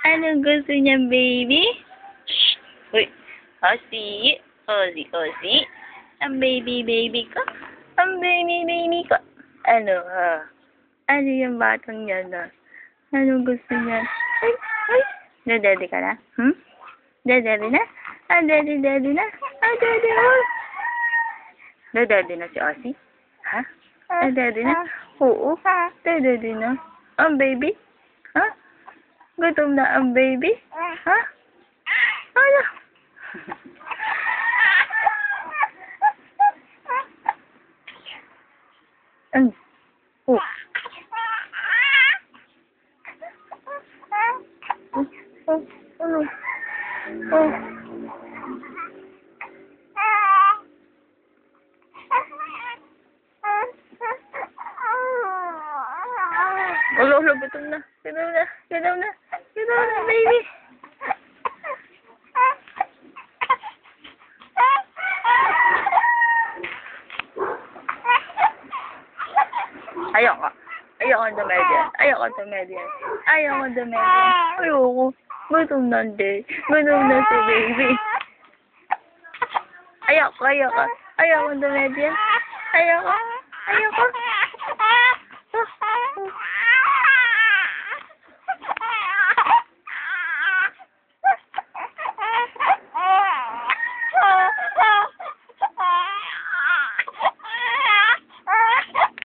Anong gusto niya, baby? Shh! Uy! Osi! Osi, Osi! Ang baby ko! Ang baby ko! Ano, ha? Ano yung batang yan, ha? Anong gusto niya? Ay! Ay! Daddy ka na? Daddy na? Ah, daddy na? Ah, daddy mo! Daddy na si Osi? Ha? Ah, daddy na? Oo. Daddy na? Ang baby? Ha? Gutom na ang baby? Ha? Ano? Oh. Oh. Ano? Oh. Ulo, gutom na. Gutom na, baby. Ayoko dumedyan. Ayoko. Gutom na si baby. Ayoko dumedyan. Ayoko.